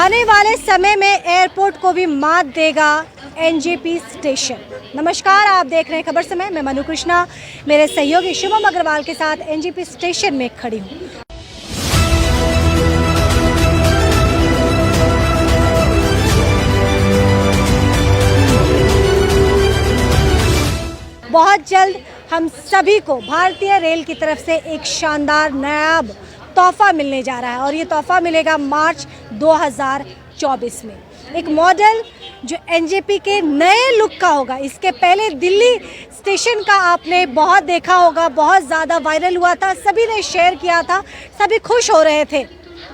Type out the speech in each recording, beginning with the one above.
आने वाले समय में एयरपोर्ट को भी मात देगा एनजेपी स्टेशन। नमस्कार, आप देख रहे हैं खबर समय। मैं मनु कृष्णा मेरे सहयोगी शुभम अग्रवाल के साथ एनजेपी स्टेशन में खड़ी हूँ। बहुत जल्द हम सभी को भारतीय रेल की तरफ से एक शानदार नायाब तोहफा मिलने जा रहा है और ये तोहफा मिलेगा मार्च 2024 में। एक मॉडल जो एनजेपी के नए लुक का होगा। इसके पहले दिल्ली स्टेशन का आपने बहुत देखा होगा, बहुत ज़्यादा वायरल हुआ था, सभी ने शेयर किया था, सभी खुश हो रहे थे।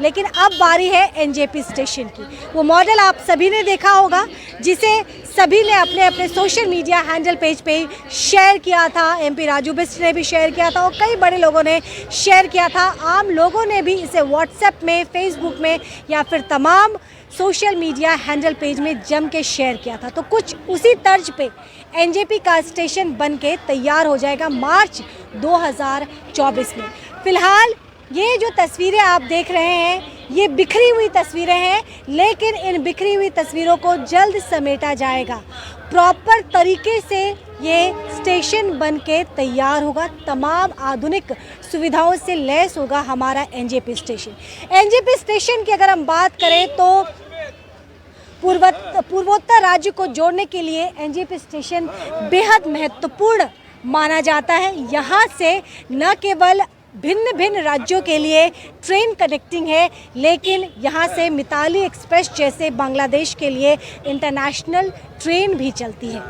लेकिन अब बारी है एनजेपी स्टेशन की। वो मॉडल आप सभी ने देखा होगा, जिसे सभी ने अपने अपने सोशल मीडिया हैंडल पेज पे शेयर किया था। एमपी राजू बिस्ट ने भी शेयर किया था और कई बड़े लोगों ने शेयर किया था। आम लोगों ने भी इसे व्हाट्सएप में, फेसबुक में या फिर तमाम सोशल मीडिया हैंडल पेज में जम के शेयर किया था। तो कुछ उसी तर्ज पे एनजेपी का स्टेशन बन के तैयार हो जाएगा मार्च 2024 में। फिलहाल ये जो तस्वीरें आप देख रहे हैं, ये बिखरी हुई तस्वीरें हैं, लेकिन इन बिखरी हुई तस्वीरों को जल्द समेटा जाएगा। प्रॉपर तरीके से ये स्टेशन बन के तैयार होगा, तमाम आधुनिक सुविधाओं से लैस होगा हमारा एनजेपी स्टेशन। एनजेपी स्टेशन की अगर हम बात करें तो पूर्वोत्तर राज्य को जोड़ने के लिए एनजेपी स्टेशन बेहद महत्वपूर्ण माना जाता है। यहाँ से न केवल भिन्न भिन्न राज्यों के लिए ट्रेन कनेक्टिंग है, लेकिन यहाँ से मिताली एक्सप्रेस जैसे बांग्लादेश के लिए इंटरनेशनल ट्रेन भी चलती है।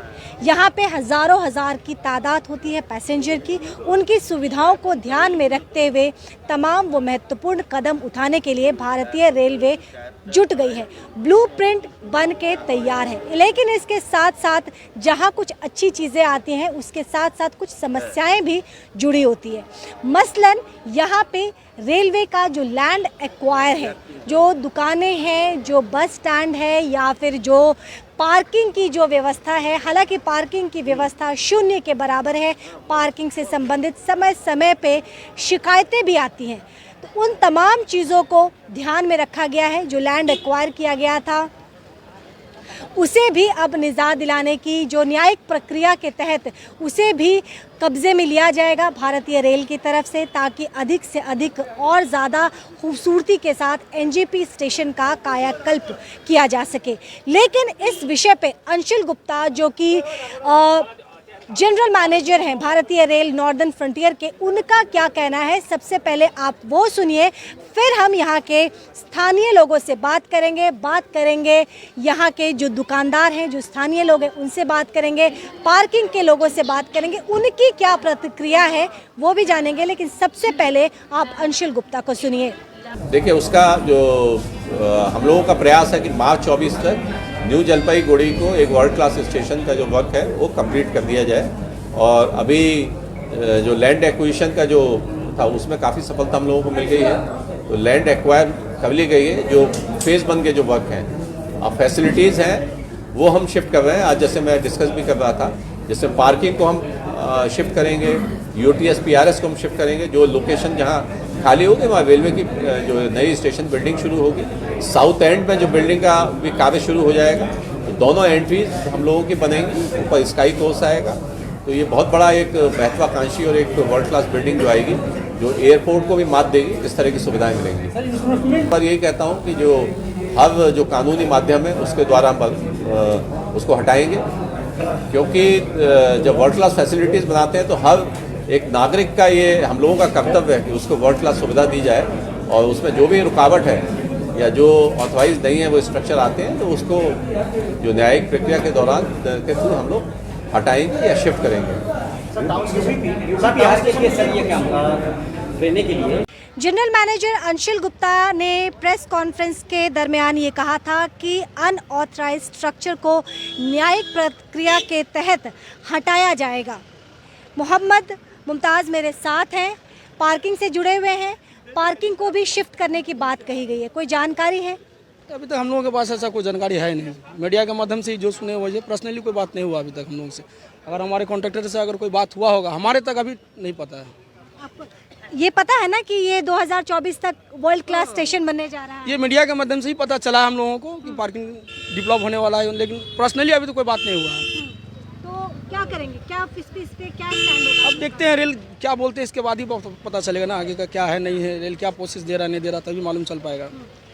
यहाँ पे हज़ारों हज़ार की तादाद होती है पैसेंजर की। उनकी सुविधाओं को ध्यान में रखते हुए तमाम वो महत्वपूर्ण कदम उठाने के लिए भारतीय रेलवे जुट गई है, ब्लूप्रिंट बन के तैयार है। लेकिन इसके साथ साथ जहाँ कुछ अच्छी चीज़ें आती हैं, उसके साथ साथ कुछ समस्याएं भी जुड़ी होती है। मसलन यहाँ पे रेलवे का जो लैंड एक्वायर है, जो दुकानें हैं, जो बस स्टैंड है या फिर जो पार्किंग की जो व्यवस्था है, हालांकि पार्किंग की व्यवस्था शून्य के बराबर है। पार्किंग से संबंधित समय समय पे शिकायतें भी आती हैं। तो उन तमाम चीज़ों को ध्यान में रखा गया है। जो लैंड एक्वायर किया गया था उसे भी अब निजात दिलाने की जो न्यायिक प्रक्रिया के तहत उसे भी कब्जे में लिया जाएगा भारतीय रेल की तरफ से, ताकि अधिक से अधिक और ज़्यादा खूबसूरती के साथ एनजेपी स्टेशन का कायाकल्प किया जा सके। लेकिन इस विषय पे अंशुल गुप्ता, जो कि जनरल मैनेजर हैं भारतीय रेल नॉर्दर्न फ्रंटियर के, उनका क्या कहना है सबसे पहले आप वो सुनिए, फिर हम यहाँ के स्थानीय लोगों से बात करेंगे यहाँ के जो दुकानदार हैं, जो स्थानीय लोग हैं, उनसे बात करेंगे, पार्किंग के लोगों से बात करेंगे, उनकी क्या प्रतिक्रिया है वो भी जानेंगे। लेकिन सबसे पहले आप अंशुल गुप्ता को सुनिए। देखिए, उसका जो हम लोगों का प्रयास है कि मार्च 24 तक न्यू जलपाईगुड़ी को एक वर्ल्ड क्लास स्टेशन का जो वर्क है वो कंप्लीट कर दिया जाए। और अभी जो लैंड एक्विजिशन का जो था उसमें काफ़ी सफलता हम लोगों को मिल गई है। तो लैंड एक्वायर कर ली गई है। जो फेज़ वन के जो वर्क हैं, अब फैसिलिटीज़ हैं वो हम शिफ्ट कर रहे हैं। आज जैसे मैं डिस्कस भी कर रहा था, जैसे पार्किंग को हम शिफ्ट करेंगे, यूटीएस पीआरएस को हम शिफ्ट करेंगे। जो लोकेशन जहाँ खाली होगी वहाँ रेलवे की जो नई स्टेशन बिल्डिंग शुरू होगी। साउथ एंड में जो बिल्डिंग का भी कार्य शुरू हो जाएगा। तो दोनों एंट्रीज हम लोगों की बनेंगी, ऊपर स्काई कोर्स आएगा। तो ये बहुत बड़ा एक महत्वाकांक्षी और एक वर्ल्ड क्लास बिल्डिंग जो आएगी, जो एयरपोर्ट को भी मात देगी। इस तरह की सुविधाएं मिलेंगी। पर यही कहता हूँ कि जो हर जो कानूनी माध्यम है उसके द्वारा हम उसको हटाएंगे, क्योंकि जब वर्ल्ड क्लास फैसिलिटीज़ बनाते हैं तो हर एक नागरिक का ये हम लोगों का कर्तव्य है कि उसको वर्ल्ड क्लास सुविधा दी जाए। और उसमें जो भी रुकावट है या जो ऑथराइज नहीं है वो स्ट्रक्चर आते हैं, तो उसको जो न्यायिक प्रक्रिया के दौरान के थ्रू हम लोग हटाएंगे या शिफ्ट करेंगे। जनरल मैनेजर अंशुल गुप्ता ने प्रेस कॉन्फ्रेंस के दरमियान ये कहा था कि अनऑथराइज स्ट्रक्चर को न्यायिक प्रक्रिया के तहत हटाया जाएगा। मोहम्मद मुमताज़ मेरे साथ हैं, पार्किंग से जुड़े हुए हैं। पार्किंग को भी शिफ्ट करने की बात कही गई है, कोई जानकारी है? अभी तक हम लोगों के पास ऐसा कोई जानकारी है नहीं। मीडिया के माध्यम से जो सुने हुए, पर्सनली कोई बात नहीं हुआ अभी तक हम लोगों से। अगर हमारे कॉन्ट्रैक्टर से अगर कोई बात हुआ होगा, हमारे तक अभी नहीं पता है। ये पता है ना कि ये 2024 तक वर्ल्ड क्लास स्टेशन बनने जा रहा है। ये मीडिया के माध्यम से ही पता चला हम लोगों को कि पार्किंग डेवलप होने वाला है, लेकिन पर्सनली अभी तो कोई बात नहीं हुआ है। तो क्या करेंगे, क्या इस पे क्या स्टैंड होगा? अब देखते हैं रेल क्या बोलते हैं, इसके बाद ही पता चलेगा ना आगे का क्या है नहीं है, रेल क्या प्रोसेस दे रहा नहीं दे रहा, तभी मालूम चल पाएगा।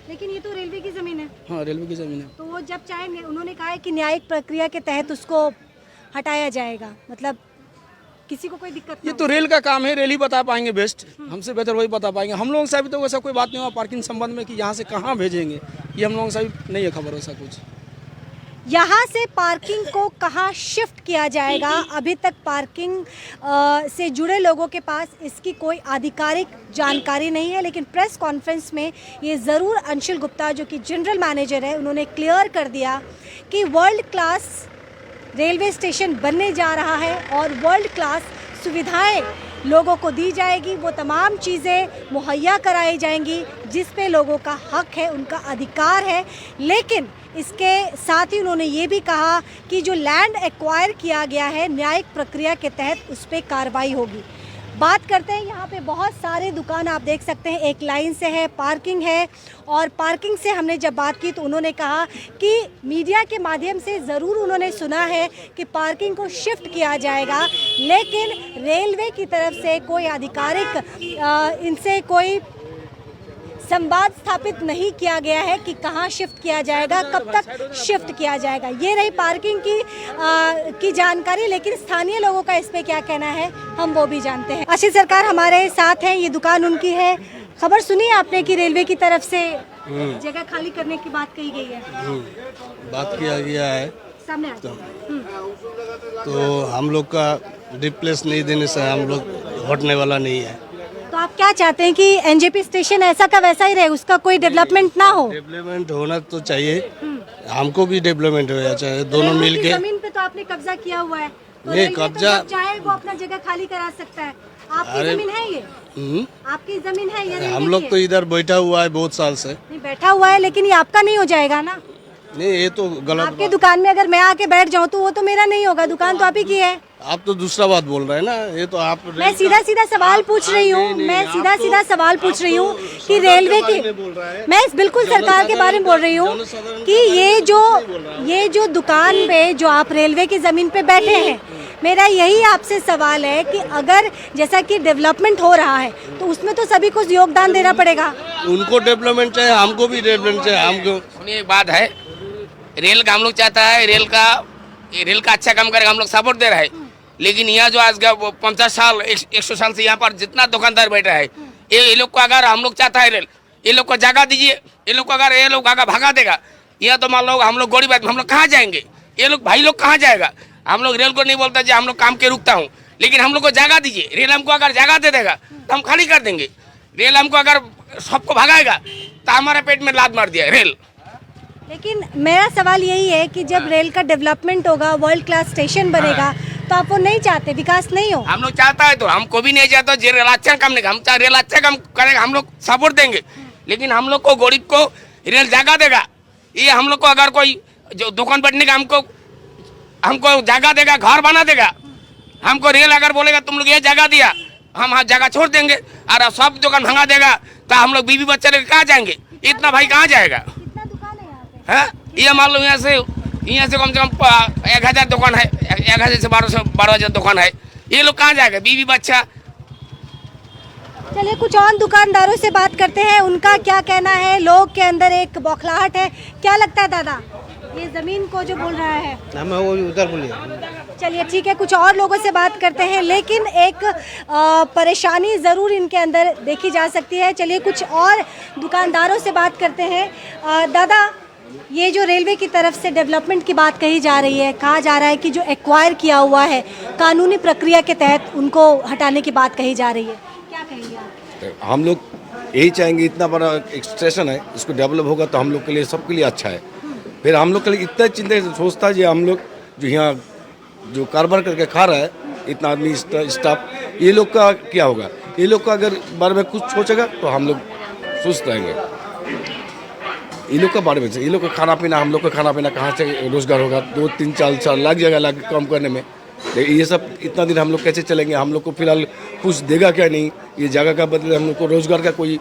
लेकिन ये तो रेलवे की जमीन है। हाँ, रेलवे की ज़मीन है। तो वो जब चाहे, उन्होंने कहा है कि न्यायिक प्रक्रिया के तहत उसको हटाया जाएगा, मतलब किसी को कोई दिक्कत ये ना तो रेल का काम है, रेल ही बता पाएंगे बेस्ट, हमसे बेहतर वही बता पाएंगे। हम लोगों से अभी तो वैसा कोई बात नहीं हुआ पार्किंग संबंध में कि यहाँ से कहाँ भेजेंगे, ये हम लोगों से अभी नहीं है खबर वैसा कुछ। यहाँ से पार्किंग को कहाँ शिफ्ट किया जाएगा, अभी तक पार्किंग से जुड़े लोगों के पास इसकी कोई आधिकारिक जानकारी नहीं है। लेकिन प्रेस कॉन्फ्रेंस में ये ज़रूर अंशुल गुप्ता जो कि जनरल मैनेजर है, उन्होंने क्लियर कर दिया कि वर्ल्ड क्लास रेलवे स्टेशन बनने जा रहा है और वर्ल्ड क्लास सुविधाएं लोगों को दी जाएगी, वो तमाम चीज़ें मुहैया कराई जाएंगी जिस पे लोगों का हक है, उनका अधिकार है। लेकिन इसके साथ ही उन्होंने ये भी कहा कि जो लैंड एक्वायर किया गया है न्यायिक प्रक्रिया के तहत उस पर कार्रवाई होगी। बात करते हैं, यहाँ पे बहुत सारे दुकान आप देख सकते हैं, एक लाइन से है, पार्किंग है। और पार्किंग से हमने जब बात की तो उन्होंने कहा कि मीडिया के माध्यम से ज़रूर उन्होंने सुना है कि पार्किंग को शिफ्ट किया जाएगा, लेकिन रेलवे की तरफ से कोई आधिकारिक इनसे कोई संवाद स्थापित नहीं किया गया है कि कहाँ शिफ्ट किया जाएगा, कब तक शिफ्ट किया जाएगा। ये रही पार्किंग की जानकारी, लेकिन स्थानीय लोगों का इस पे क्या कहना है हम वो भी जानते हैं। आशीष सरकार हमारे साथ हैं, ये दुकान उनकी है। खबर सुनी आपने कि रेलवे की तरफ से जगह खाली करने की बात कही गई है? बात किया गया है, सामने आ तो हम लोग का रिप्लेस नहीं देने से हम लोग हटने वाला नहीं है। तो आप क्या चाहते हैं कि एनजेपी स्टेशन ऐसा का वैसा ही रहे, उसका कोई डेवलपमेंट ना हो? डेवलपमेंट होना तो चाहिए, हमको भी डेवलपमेंट होना चाहिए, दोनों मिलके। जमीन पे तो आपने कब्जा किया हुआ है, तो नहीं, रेलवे कब्जा- तो जब चाहे वो अपना जगह खाली करा सकता है। आपकी जमीन है ये? आपकी जमीन है ये? हम लोग तो इधर बैठा हुआ है बहुत साल से। नहीं बैठा हुआ है, लेकिन ये आपका नहीं हो जाएगा ना। नहीं, ये तो गलत आपकी दुकान में अगर मैं आके बैठ जाऊँ तो वो तो मेरा नहीं होगा, दुकान तो आप ही की है। आप तो दूसरा बात बोल रहे हैं ना, ये तो आप मैं सीधा सीधा सवाल पूछ रही हूँ, मैं सीधा सीधा सवाल पूछ रही हूँ कि रेलवे की, मैं बिल्कुल सरकार के बारे में बोल रही हूँ कि ये जो दुकान पे जो आप रेलवे की जमीन पे बैठे हैं, मेरा यही आपसे सवाल है कि अगर जैसा कि डेवलपमेंट हो रहा है तो उसमें तो सभी को योगदान देना पड़ेगा। उनको डेवलपमेंट चाहिए, हमको भी डेवलपमेंट चाहिए। हमको सुनिए, एक बात है, रेल का हम लोग चाहता है, रेल का अच्छा काम करेगा, हम लोग सपोर्ट दे रहे हैं। लेकिन यहाँ जो आज 50 साल 100 साल से यहाँ पर जितना दुकानदार बैठा है, ये लोग को अगर हम लोग चाहता है रेल, ये लोग को जगह दीजिए, ये लोग को अगर ये लोग आगे भगा देगा, यहाँ तो मान लो हम लोग गरीब आदमी, हम लोग कहाँ जाएंगे? ये लोग भाई लोग कहाँ जाएगा? हम लोग रेल को नहीं बोलता जी हम लोग काम के रुकता हूँ, लेकिन हम लोग को जगह दीजिए। रेल हमको अगर जगह दे देगा तो हम खाली कर देंगे। रेल हमको अगर सबको भगाएगा तो हमारे पेट में लात मार दिया रेल। लेकिन मेरा सवाल यही है कि जब रेल का डेवलपमेंट होगा, वर्ल्ड क्लास स्टेशन बनेगा, तो आप वो नहीं चाहते, विकास नहीं हो? हम लोग चाहता है तो हमको भी नहीं चाहता जो रेल अच्छा काम नहीं, हम चाहे रेल अच्छा काम करेगा, हम लोग सपोर्ट देंगे। लेकिन हम लोग को गरीब को रेल जगह देगा, ये हम लोग को अगर कोई जो दुकान बैठने का हमको जगह देगा, घर बना देगा, हमको रेल अगर बोलेगा तुम लोग ये जगह दिया, हम हाँ जगह छोड़ देंगे। और सब दुकान भंगा देगा तो हम लोग बीवी बच्चे लेकर कहाँ जाएंगे? इतना भाई कहाँ जाएगा? कितना दुकान है यहाँ पे? है ये मान लो यहाँ से कम से कम 1000 दुकान है, 1000 से 1200 दुकान है, ये लोग कहाँ जाएगा? बीवी बच्चा। चलिए कुछ और दुकानदारों से बात करते हैं, उनका क्या कहना है। लोग के अंदर एक बौखलाहट है, क्या लगता है दादा ये जमीन को जो बोल रहा है? हमें वो उधर बोलिए। चलिए ठीक है, कुछ और लोगों से बात करते हैं, लेकिन एक परेशानी ज़रूर इनके अंदर देखी जा सकती है। चलिए कुछ और दुकानदारों से बात करते हैं। दादा, ये जो रेलवे की तरफ से डेवलपमेंट की बात कही जा रही है, कहा जा रहा है कि जो एक्वायर किया हुआ है कानूनी प्रक्रिया के तहत उनको हटाने की बात कही जा रही है, क्या कहेंगे आप? हम लोग यही चाहेंगे, इतना बड़ा एक स्टेशन है, इसको डेवलप होगा तो हम लोग के लिए, सबके लिए अच्छा है। फिर हम लोग के लिए इतना चिंता सोचता है जो हम लोग जो यहाँ जो कारोबार करके खा रहा है, इतना आदमी स्टाफ, ये लोग का क्या होगा? ये लोग का अगर बारे में कुछ सोचेगा तो हम लोग सुस्त रहेंगे। ये लोग का बारे में, ये लोग का खाना पीना, हम लोग का खाना पीना कहाँ से रोजगार होगा? 2-3-4 साल लग जाएगा कम करने में, लेकिन ये सब इतना दिन हम लोग कैसे चलेंगे? हम लोग को फिलहाल कुछ देगा क्या नहीं, ये जगह का बदले हम लोग को रोजगार का कोई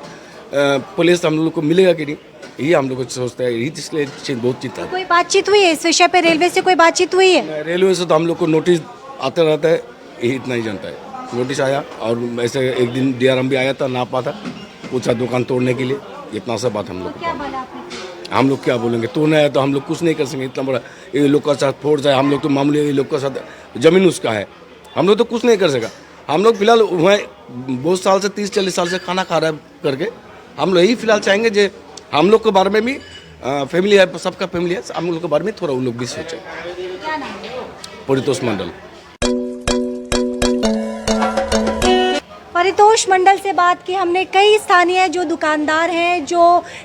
प्लेस हम लोग को मिलेगा कि नहीं, यही हम लोग को सोचता है, यही इसलिए बहुत चिंता है। कोई बातचीत हुई है इस विषय पे? रेलवे से कोई बातचीत हुई है? रेलवे से तो हम लोग को नोटिस आता रहता है, यही इतना ही जानता है। नोटिस आया और ऐसे एक दिन DRM भी आया था, ना पाता पूछा दुकान तोड़ने के लिए, इतना सा बात हम लोग क्या बोला आपने? हम लोग क्या बोलेंगे? तोड़ना है तो हम लोग कुछ नहीं कर सकेंगे, इतना बड़ा ये लोग का साथ फोड़ जाए, हम लोग तो मामूली ये लोग का साथ जमीन उसका है, हम लोग तो कुछ नहीं कर सका। हम लोग फिलहाल वहाँ बहुत साल से 30-40 साल से खाना खा रहा है करके, हम लोग यही फिलहाल चाहेंगे जो हम लोग के बारे में भी फैमिली है, सबका फैमिली है, हम लोग के बारे में थोड़ा उन लोग भी सोचें। क्या नाम है? परितोष मंडल। परितोष मंडल से बात की हमने। कई स्थानीय जो दुकानदार हैं जो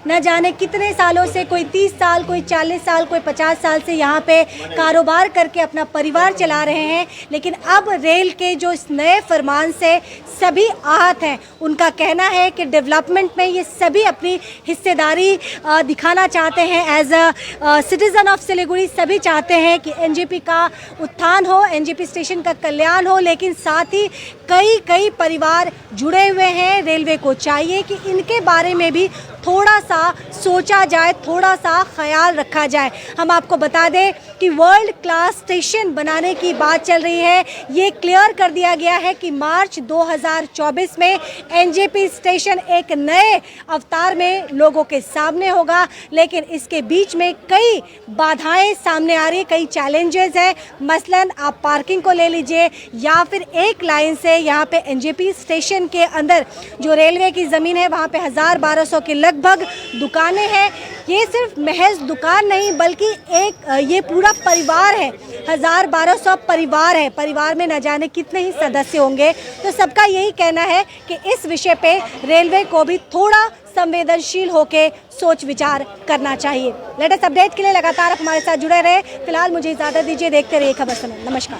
न जाने कितने सालों से, कोई 30 साल, कोई 40 साल, कोई 50 साल से यहाँ पे कारोबार करके अपना परिवार चला रहे हैं, लेकिन अब रेल के जो इस नए फरमान से सभी आहत हैं। उनका कहना है कि डेवलपमेंट में ये सभी अपनी हिस्सेदारी दिखाना चाहते हैं। As a citizen of Siliguri सभी चाहते हैं कि NJP का उत्थान हो, NJP स्टेशन का कल्याण हो, लेकिन साथ ही कई परिवार जुड़े हुए हैं। रेलवे को चाहिए कि इनके बारे में भी थोड़ा सा सोचा जाए, थोड़ा सा ख्याल रखा जाए। हम आपको बता दें कि वर्ल्ड क्लास स्टेशन बनाने की बात चल रही है। ये क्लियर कर दिया गया है कि मार्च 2024 में NJP स्टेशन एक नए अवतार में लोगों के सामने होगा, लेकिन इसके बीच में कई बाधाएं सामने आ रही है, कई चैलेंजेस हैं। मसलन आप पार्किंग को ले लीजिए या फिर एक लाइन से यहाँ पे NJP स्टेशन के अंदर जो रेलवे की ज़मीन है वहाँ पे 1000-1200 के लगभग दुकानें हैं। ये सिर्फ महज दुकान नहीं बल्कि एक ये पूरा परिवार है, 1000-1200 परिवार है। परिवार में न जाने कितने ही सदस्य होंगे। तो सबका यही कहना है कि इस विषय पे रेलवे को भी थोड़ा संवेदनशील होके सोच विचार करना चाहिए। लेटेस्ट अपडेट के लिए लगातार आप हमारे साथ जुड़े रहे। फिलहाल मुझे इजाज़त दीजिए, देखते रहिए खबर समय। नमस्कार।